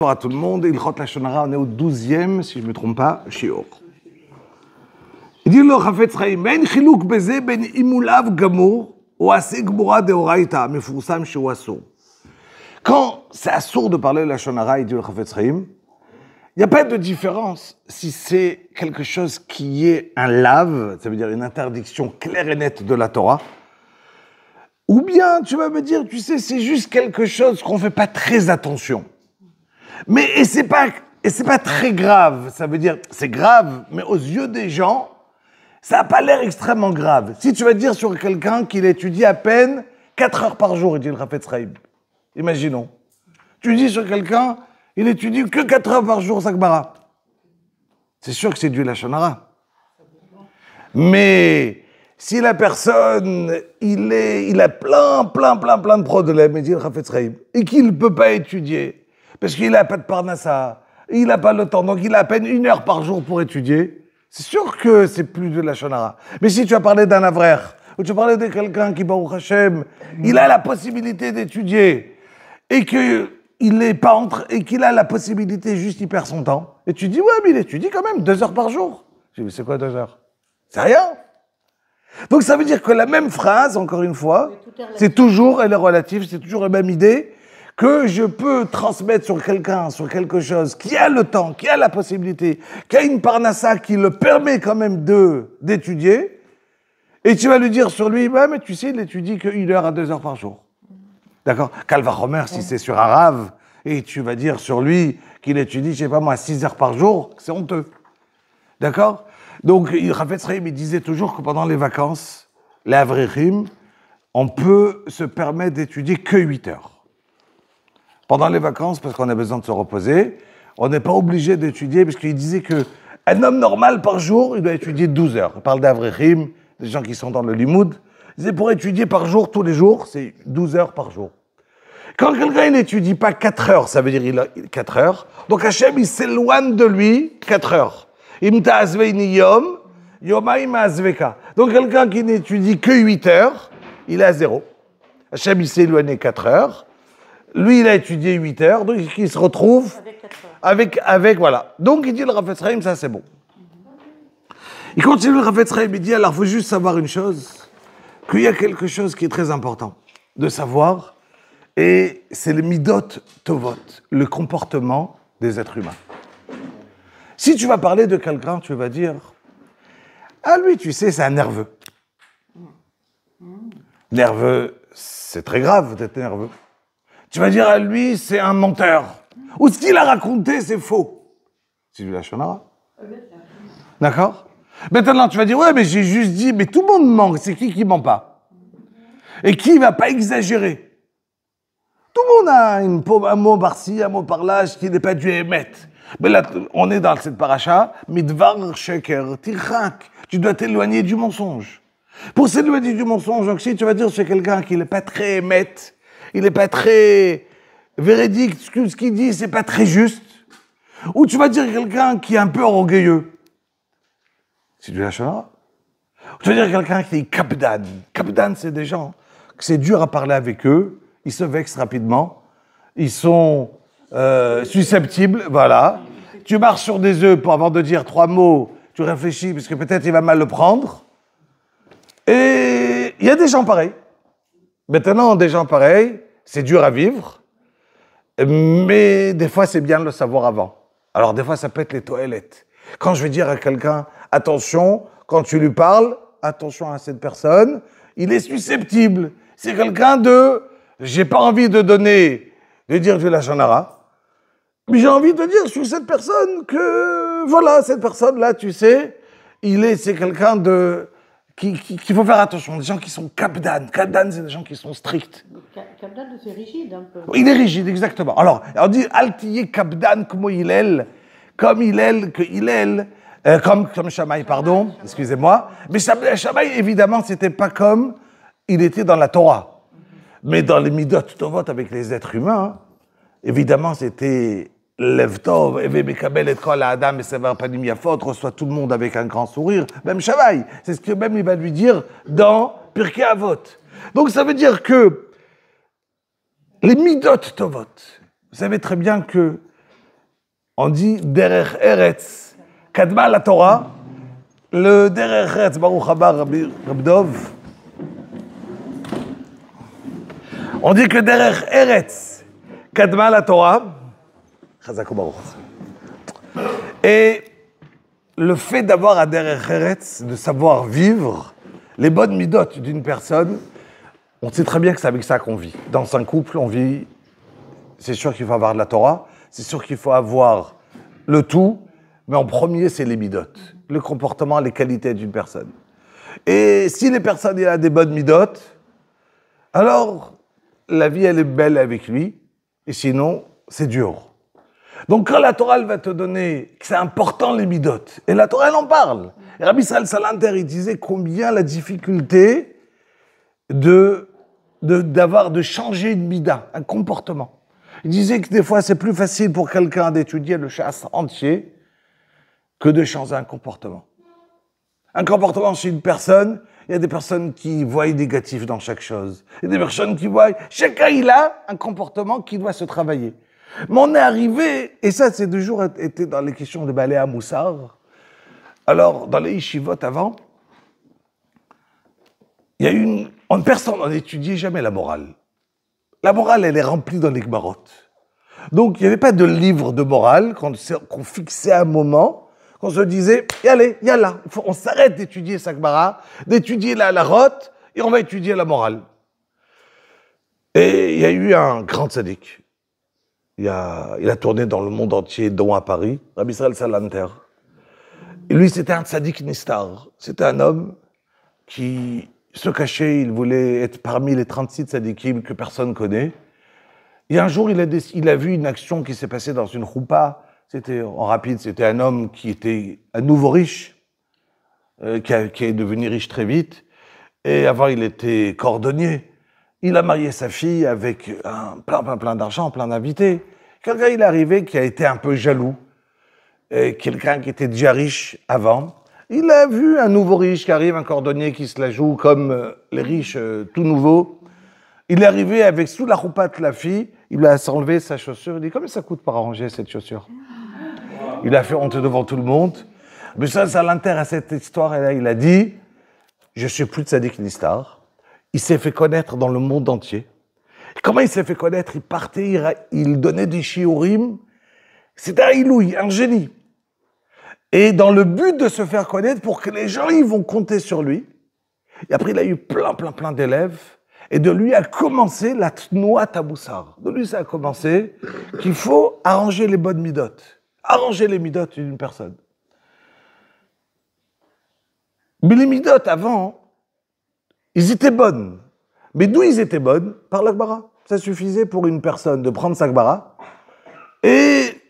Bonjour à tout le monde, Ilchot Lashon Hara, on est au 12e, si je ne me trompe pas, Shiur. Il dit le Chafetz Chaim, Ben Chiluk Beze Ben Imulav Gamour, ou Ase Gmura Deoraita, Mefoursam Shehu Asur. Quand c'est assourd de parler Lashon Hara, il dit le Chafetz Chaim, il n'y a pas de différence si c'est quelque chose qui est un lave, ça veut dire une interdiction claire et nette de la Torah, ou bien tu vas me dire, tu sais, c'est juste quelque chose qu'on ne fait pas très attention. Mais et c'est pas très grave, ça veut dire c'est grave, mais aux yeux des gens, ça n'a pas l'air extrêmement grave. Si tu vas dire sur quelqu'un qu'il étudie à peine 4 heures par jour, il dit le Chafetz Chaim. Imaginons. Tu dis sur quelqu'un, il étudie que 4 heures par jour sa Gemara. C'est sûr que c'est du Lashon Hara. Mais si la personne, il a plein de problèmes, il dit le Chafetz Chaim, et qu'il ne peut pas étudier, parce qu'il n'a pas de parnassa, il n'a pas le temps, donc il a à peine 1 heure par jour pour étudier, c'est sûr que c'est plus de Lashon Hara. Mais si tu as parlé d'un avraire, ou tu as parlé de quelqu'un qui, Baruch Hashem, il a la possibilité d'étudier, et qu'il a la possibilité, juste il perd son temps, et tu dis, ouais, mais il étudie quand même 2 heures par jour. Je dis, mais c'est quoi 2 heures? C'est rien. Donc ça veut dire que la même phrase, encore une fois, c'est toujours, elle est relative, c'est toujours la même idée, que je peux transmettre sur quelqu'un, sur quelque chose qui a le temps, qui a la possibilité, qui a une parnassa qui le permet quand même d'étudier, et tu vas lui dire sur lui, bah, mais tu sais, il étudie que 1 heure à 2 heures par jour. D'accord? Calva Homer, si c'est sur un rave, et tu vas dire sur lui qu'il étudie, je sais pas moi, 6 heures par jour, c'est honteux. D'accord? Donc, Chafetz Chaim, il disait toujours que pendant les vacances, les Avreichim, on peut se permettre d'étudier que 8 heures. Pendant les vacances, parce qu'on a besoin de se reposer, on n'est pas obligé d'étudier, parce qu'il disait qu'un homme normal par jour, il doit étudier 12 heures. Il parle d'Avrechim, des gens qui sont dans le limoud. Il disait pour étudier par jour, tous les jours, c'est 12 heures par jour. Quand quelqu'un n'étudie pas 4 heures, ça veut dire il a 4 heures, donc Hachem, il s'éloigne de lui 4 heures. Imta azveini yom, yomaim azveka. Donc quelqu'un qui n'étudie que 8 heures, il est à 0. Hachem, il s'est éloigné 4 heures. Lui, il a étudié 8 heures, donc il se retrouve avec voilà. Donc, il dit le Chafetz Chaim, ça c'est bon. Il continue le Chafetz Chaim, il dit, alors, il faut juste savoir une chose, qu'il y a quelque chose qui est très important de savoir, et c'est le midot tovot, le comportement des êtres humains. Si tu vas parler de quelqu'un, tu vas dire, ah lui, tu sais, c'est un nerveux. Nerveux, c'est très grave d'être nerveux. Tu vas dire à lui, c'est un menteur. Ou ce qu'il a raconté, c'est faux. C'est du Lashon Hara. D'accord? Maintenant, tu vas dire, ouais, mais j'ai juste dit, mais tout le monde ment. C'est qui ment pas? Et qui va pas exagérer? Tout le monde a un mot par-ci, un mot par-là, qui n'est pas du émettre. Mais là, on est dans cette paracha, midvar sheker tirchak. Tu dois t'éloigner du mensonge. Pour s'éloigner du mensonge, donc si tu vas dire c'est quelqu'un qui n'est pas très émettre, il n'est pas très véridique, ce qu'il dit, c'est pas très juste. Ou tu vas dire quelqu'un qui est un peu orgueilleux. C'est du Lashon Hara. Tu vas dire quelqu'un qui est kapdan. Kapdan, c'est des gens que c'est dur à parler avec eux, ils se vexent rapidement, ils sont susceptibles, voilà. Tu marches sur des œufs pour avant de dire 3 mots, tu réfléchis parce que peut-être il va mal le prendre. Et il y a des gens pareils. Maintenant, des gens pareils, c'est dur à vivre, mais des fois, c'est bien de le savoir avant. Alors, des fois, ça peut être les toilettes. Quand je vais dire à quelqu'un, attention, quand tu lui parles, attention à cette personne, il est susceptible. C'est quelqu'un j'ai pas envie de dire du Lashon Hara, mais j'ai envie de dire sur cette personne que, voilà, cette personne-là, tu sais, c'est quelqu'un qu'il faut faire attention, des gens qui sont kapdan. Kapdan, c'est des gens qui sont stricts. Kapdan, c'est rigide un peu. Il est rigide, exactement. Alors on dit altiye kapdan comme Hillel, comme Shammai, pardon, excusez-moi. Mais Shammai, évidemment, c'était pas comme il était dans la Torah. Mais dans les midot tovot avec les êtres humains, évidemment, c'était Lev Tov, Eve Mekabel et Kol Adam et Sever Panim Yafot, reçoit tout le monde avec un grand sourire, même Shammai. C'est ce que même il va lui dire dans Pirkei Avot. Donc ça veut dire que les midot tovot, vous savez très bien que On dit Derech Eretz, Kadma la Torah. Le Derech Eretz, Baruch Haba Rabbi Dov. On dit que Derech Eretz, Kadma la Torah. Chazak Baruch. Et le fait d'avoir à Derech Eretz, de savoir vivre les bonnes midotes d'une personne, on sait très bien que c'est avec ça qu'on vit. Dans un couple, on vit, c'est sûr qu'il faut avoir de la Torah, c'est sûr qu'il faut avoir le tout, mais en premier, c'est les midotes, le comportement, les qualités d'une personne. Et si les personnes ont des bonnes midotes, alors la vie, elle est belle avec lui, et sinon, c'est dur. Donc quand la Torah, elle va te donner que c'est important les midotes, et la Torah, elle en parle. Et Rabbi Israël Salanter, il disait combien la difficulté de changer une mida, un comportement. Il disait que des fois, c'est plus facile pour quelqu'un d'étudier le chasse entier que de changer un comportement. Un comportement chez une personne, il y a des personnes qui voient négatif dans chaque chose. Il y a des personnes qui voient... Chacun, il a un comportement qui doit se travailler. Mais on est arrivé, et ça, c'est toujours été dans les questions de Balé à Moussar. Alors, dans les yeshivot avant, il y a personne n'a étudié jamais la morale. La morale, elle est remplie dans les Gmarot. Donc, il n'y avait pas de livre de morale qu'on fixait à un moment, qu'on se disait, allez, yallah, on s'arrête d'étudier sa Gemara, d'étudier la rote, et on va étudier la morale. Et il y a eu un grand tzaddik. Il a tourné dans le monde entier, dont à Paris, Rabbi Israël Salanter. Et lui, c'était un tzaddik nistar. C'était un homme qui se cachait, il voulait être parmi les 36 tzaddikim que personne connaît. Et un jour, il a vu une action qui s'est passée dans une choupa. C'était en rapide, c'était un homme qui était un nouveau riche, qui est devenu riche très vite. Et avant, il était cordonnier. Il a marié sa fille avec plein d'argent, plein d'invités. Quelqu'un, il est arrivé qui a été un peu jaloux. Et quelqu'un qui était déjà riche avant. Il a vu un nouveau riche qui arrive, un cordonnier qui se la joue comme les riches tout nouveaux. Il est arrivé avec sous la roupate la fille, il a enlevé sa chaussure, il dit « Combien ça coûte pour arranger cette chaussure ?» Il a fait honte devant tout le monde. Mais ça l'intéresse à cette histoire, et là il a dit « Je suis plus de tzaddik nistar ». Il s'est fait connaître dans le monde entier. Et comment il s'est fait connaître? Il partait, il donnait des shiurim. C'était un ilouï, un génie. Et dans le but de se faire connaître, pour que les gens, ils vont compter sur lui. Et après, il a eu plein d'élèves. Et de lui a commencé la Tnoua Taboussar. De lui, ça a commencé qu'il faut arranger les bonnes midotes. Arranger les midotes d'une personne. Mais les midotes, avant, ils étaient bonnes. Mais d'où ils étaient bonnes? Par l'Akbara. Ça suffisait pour une personne de prendre sa Akbara. Et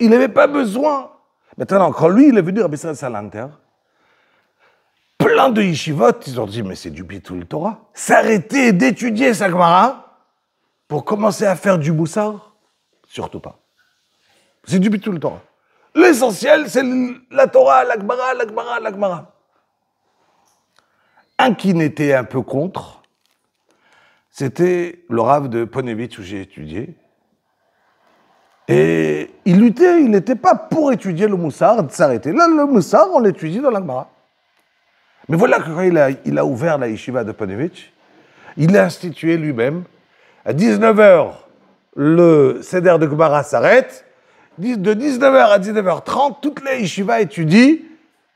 il n'avait pas besoin. Maintenant, quand lui, il est venu à Rabbi Israël Salanter, plein de yeshivot, ils ont dit, mais c'est du Bitul Torah. S'arrêter d'étudier sa Gemara pour commencer à faire du Moussar? Surtout pas. C'est du Bitul Torah. L'essentiel, c'est la Torah, la Gemara. Un qui n'était un peu contre, c'était le Rav de Ponevitch où j'ai étudié. Et il luttait, il n'était pas pour étudier le Moussar, de s'arrêter. Là, le Moussar, on l'étudie dans la Gemara. Mais voilà que quand il a ouvert la yeshiva de Ponevitch, il a institué lui-même, à 19h, le Seder de Gemara s'arrête, de 19h à 19h30, toutes les yeshivas étudient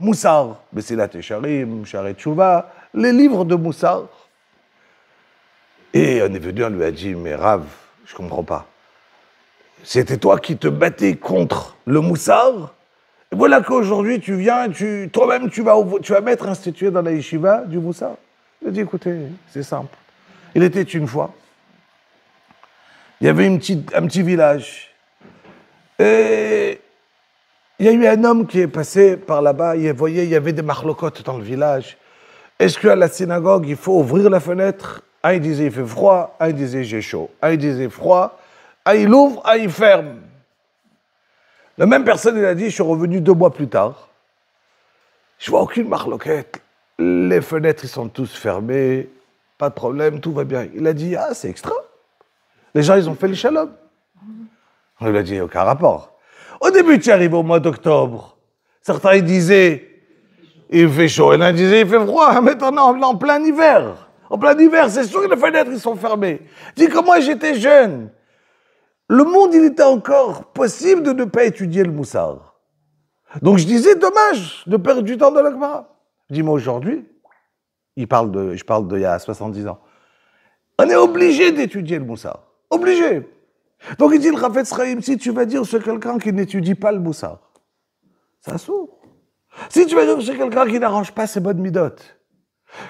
Moussar, Mesilat Yesharim, Sharet Tshuva, les livres de Moussar. Et on est venu, on lui a dit, mais Rav, je ne comprends pas. C'était toi qui te battais contre le Moussar. Et voilà qu'aujourd'hui, tu viens, toi-même, tu vas mettre institué dans la yeshiva du Moussar. Il a dit, écoutez, c'est simple. Il était une fois. Il y avait un petit village. Et il y a eu un homme qui est passé par là-bas. Il voyait, il y avait des marlocotes dans le village. Est-ce qu'à la synagogue, il faut ouvrir la fenêtre? Un, il disait, il fait froid. Un, il disait, j'ai chaud. Un, il disait, froid. Un, il ouvre. Un, il ferme. La même personne, il a dit, je suis revenu 2 mois plus tard. Je vois aucune marloquette. Les fenêtres, ils sont tous fermés. Pas de problème, tout va bien. Il a dit, ah, c'est extra. Les gens, ils ont fait le shalom. On lui a dit, aucun rapport. Au début, tu arrives au mois d'octobre. Certains, ils disaient, il fait chaud. Et l'un disait, il fait froid. Maintenant, on est en plein hiver. En plein hiver, c'est sûr que les fenêtres, ils sont fermées. Dis que moi, j'étais jeune. Le monde, il était encore possible de ne pas étudier le moussard. Donc, je disais, dommage de perdre du temps dans la Gemara. Je dis, moi, aujourd'hui, je parle d'il y a 70 ans. On est obligé d'étudier le moussard. Obligé. Donc, il dit, le Chafetz Chaim, si tu vas dire c'est quelqu'un qui n'étudie pas le moussard, ça s'ouvre. Si tu vas dire c'est quelqu'un qui n'arrange pas ses bonnes midotes,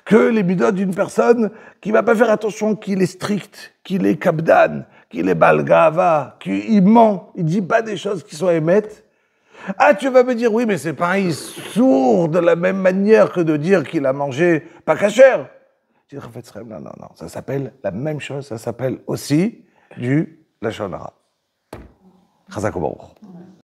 que les midotes d'une personne qui ne va pas faire attention qu'il est strict, qu'il est kabdan, qu'il est balgava, qu'il ment, il ne dit pas des choses qui sont émettes. Ah, tu vas me dire, oui, mais c'est pas un sourd de la même manière que de dire qu'il a mangé pas cachère. Je dis, non, non, non, ça s'appelle la même chose, ça s'appelle aussi du lachon hara. Chazak Baruch.